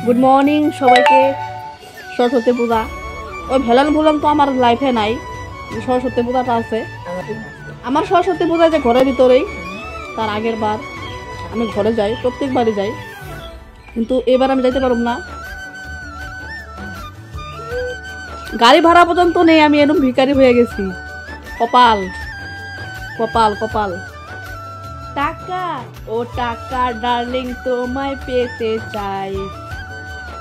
Good morning সবাইকে। সরস্বতী পূজা ওই ভেলান ভুলান তো আমার লাইফে নাই, সরস্বতী পূজাটা আছে আমার। সরস্বতী পূজা যে ঘরের ভিতরেই, তার আগের বার আমি ঘরে যাই, প্রত্যেকবারই যাই, কিন্তু এবার আমি যাইতে পারব না। গাড়ি ভাড়া পর্যন্ত নেই, আমি এরকম ভিখারি হয়ে গেছি। কপাল কপাল কপাল। টাকা ও টাকা ডার্লিং তোমায় পেতে চাই,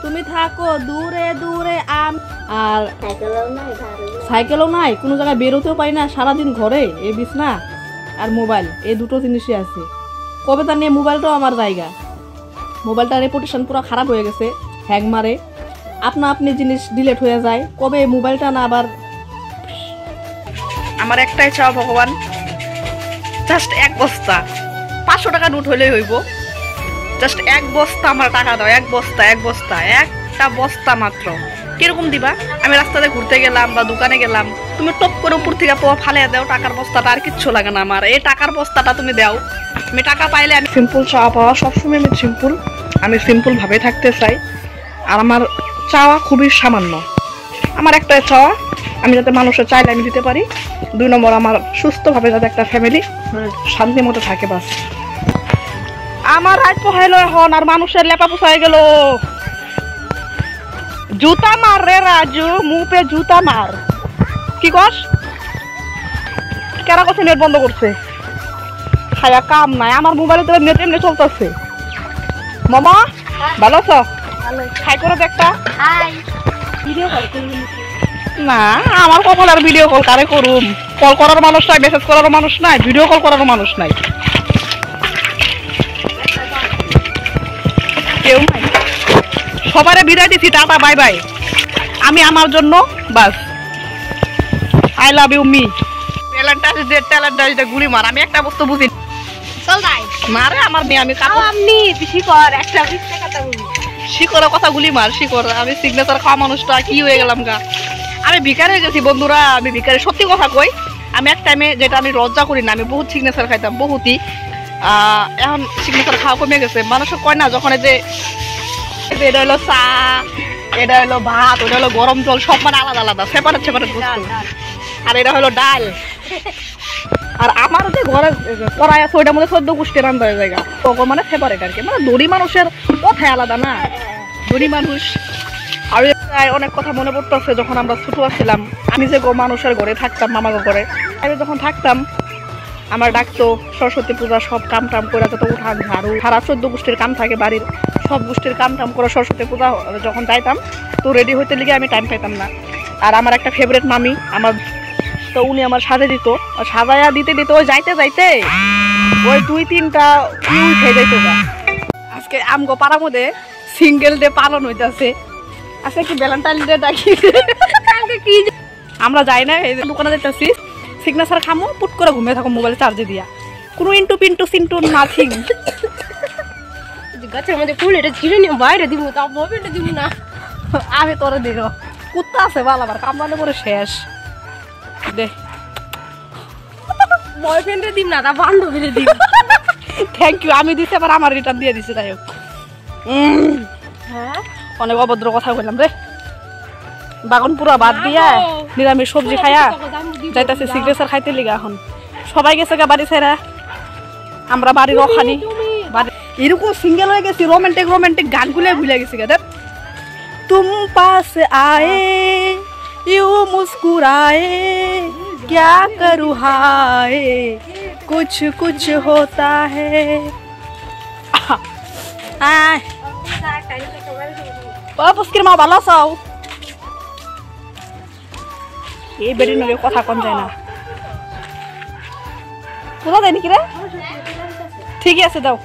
তুমি থাকো দূরে দূরে। আর সাইকেলও নাই, কোনো জায়গায় বেরোতেও পারি না, সারাদিন ঘরে এই বিছনা আর মোবাইল, এই দুটো জিনিসই আছে। কবে তার নিয়ে মোবাইলটাও আমার জায়গা, মোবাইলটার রেপুটেশন পুরো খারাপ হয়ে গেছে, হ্যাং মারে, আপনা আপনি জিনিস ডিলেট হয়ে যায়। কবে মোবাইলটা না আবার। আমার একটাই চাও ভগবান, জাস্ট এক বস্তা 500 টাকা নোট হলেই হইব, জাস্ট এক বস্তা আমার টাকা দাও, এক বস্তা একটা বস্তা মাত্র। কিরকম দিবা? আমি রাস্তাতে ঘুরতে গেলাম বা দোকানে গেলাম, তুমি টপ করে উপর থেকে ফালে দাও টাকার বস্তাটা, আর কিচ্ছু লাগে না আমার। এই টাকার বস্তাটা তুমি দাও, আমি টাকা পাইলে আমি সিম্পল চাওয়া পাওয়া সবসময় আমি সিম্পল ভাবে থাকতে চাই। আর আমার চাওয়া খুবই সামান্য। আমার একটা চাওয়া, আমি যাতে মানুষের চাইলে আমি দিতে পারি। 2 নম্বর, আমার সুস্থভাবে যাতে একটা ফ্যামিলি শান্তি মতো থাকে, বাস। আমার রাত পোহাইলো এখন, আর মানুষের লেপা পোষাই গেল। জুতা মার রে রাজু, মুখ পে জুতা মার। কি কস? কেরা কথা নেট বন্ধ করছে? খায়া কাম নাই, আমার মোবাইলে তো নেট এমনি চলতেছে। মামা ভালো আছো? খাই করে দেখটা। না, আমার কখন আর ভিডিও কল কারে করুম? কল করার মানুষ নাই, মেসেজ করার মানুষ নাই, ভিডিও কল করার মানুষ নাই, কেউ নাই। সবারে বিদায় দিছি, টাটা বাই বাই। আমি আমার জন্য বাস। I love you me. Talent গুলি মার। আমি একটা বস্তু বুঝি মারে আমার মেয়ে, আমি শিকড়ের কথা গুলি মার, শিকড়। আমি সিগনেচার খাওয়া মানুষটা কি হয়ে গেলাম গা। আমি ভিখারি হয়ে গেছি বন্ধুরা, আমি ভিখারি। সত্যি কথা কই, আমি এক টাইমে, যেটা আমি লজ্জা করি না, আমি বহুত সিগনেচার খাইতাম, বহুতই। এখন সিগনেচার খাওয়া কমে গেছে। মানুষও কয় না, যখন এই যে এটা হলো চা, এটা হলো ভাত, ওটা হলো গরম জল, সব মানে আলাদা আলাদা, সেপারেট বস্তু। আর এটা হলো ডাল। আর আমার যে ঘরে কড়াই আছে, ওইটার মধ্যে 14 গোষ্ঠীর রান্নার জায়গা, তখন মানে সেপারেট আর কি। মানে দড়ি মানুষের কথাই আলাদা না, দড়ি মানুষ। আর অনেক কথা মনে পড়তেছে, যখন আমরা ছোট ছিলাম, আমি যে মানুষের ঘরে থাকতাম, মামার ঘরে আমি যখন থাকতাম, আমার ডাকতো সরস্বতী পূজা, সব কাম টাম করে, যত উঠান ঝাড়ু, সারা 14 গোষ্ঠীর কাম থাকে বাড়ির, সব গোষ্ঠীর কাম টাম করে সরস্বতী পূজা যখন যাইতাম, তো রেডি হইতে লিগে আমি টাইম পাইতাম না। আর আমার একটা ফেভারিট মামি আমার, তো উনি আমার সাজে দিত, সাজায়া দিতে দিতে ওই যাইতে যাইতে ওই 2-3টা উঠে যাইতো গা। আজকে আমগো পাড়ার মধ্যে সিঙ্গেল ডে পালন হইতেছে। আজকে কি ভ্যালেন্টাইন ডে ডাকি, কি আমরা যাই না, এই দোকানে যাইতেছি, সিগনেচার খামো, পুট করে ঘুমিয়ে থাকো মোবাইলে চার্জে দিয়া, কোনো ইন্টু পিন্টু সিন্টু নাথিং। গাছের মধ্যে ফুল এটা ছিঁড়ে নিয়ে বাইরে দিব, তা ববিটা দিব না। আমি তোরে দিব, কুত্তা আছে বাল, আবার কামড়ালে পরে শেষ। দে বয়ফ্রেন্ডে দিব না, তা বান্ধবীরে দিব। থ্যাংক ইউ, আমি দিছি, আবার আমার রিটার্ন দিয়ে দিছি। তাই হোক, হ্যাঁ অনেক অভদ্র কথা বললাম রে। বাগান পুরা বাদ দিয়া নিরামিষ সবজি খায়া যাইতেছে সিগনেচার খাইতে লিগা। এখন সবাই গেছে গা বাড়ি ছেড়া, আমরা বাড়ির ওখানি এরকম সিঙ্গেল হয়ে গেছি। রোমান্টিক গানগুলো ভুলে গেছি গা। দেখ, তুম পাস আয়ে ইউ মুস্কুরায়ে क्या करूँ हाय कुछ कुछ होता है। পুষ্কির মা ভালো আছো? এই বেড়ি নগে কথা কম যায় না, কোথা দেয় নাকি রে? ঠিকই আছে, দাও।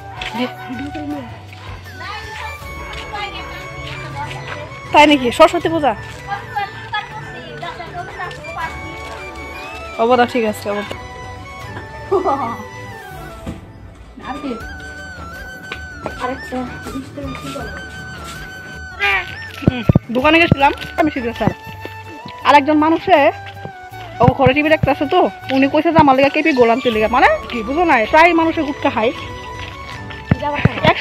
তাই নাকি? সরস্বতী পূজা অবদা, ঠিক আছে। দোকানে গেছিলাম আমি সিগনেচার, আর একজন মানুষে ও ঘরে টিভি দেখতেছে, তো উনি কইছে যে আমার লেগে কেপি গোলাম চলে গা। মানে কি বুঝো না, প্রায় মানুষের গুটকা খায়,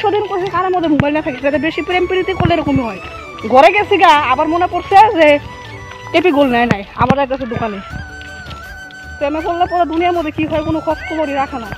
100 দিন করছি কারোর মধ্যে মোবাইল না থাকে, সেটা বেশি প্রেম প্রীতি করলে এরকমই হয়। ঘরে গেছি গা, আবার মনে পড়ছে যে টেপি গোল নেয় নাই, আবার এক গেছে দোকানে। প্রেমে করলে পরে দুনিয়ার মধ্যে কি হয় কোনো খোঁজ খবরই রাখে না।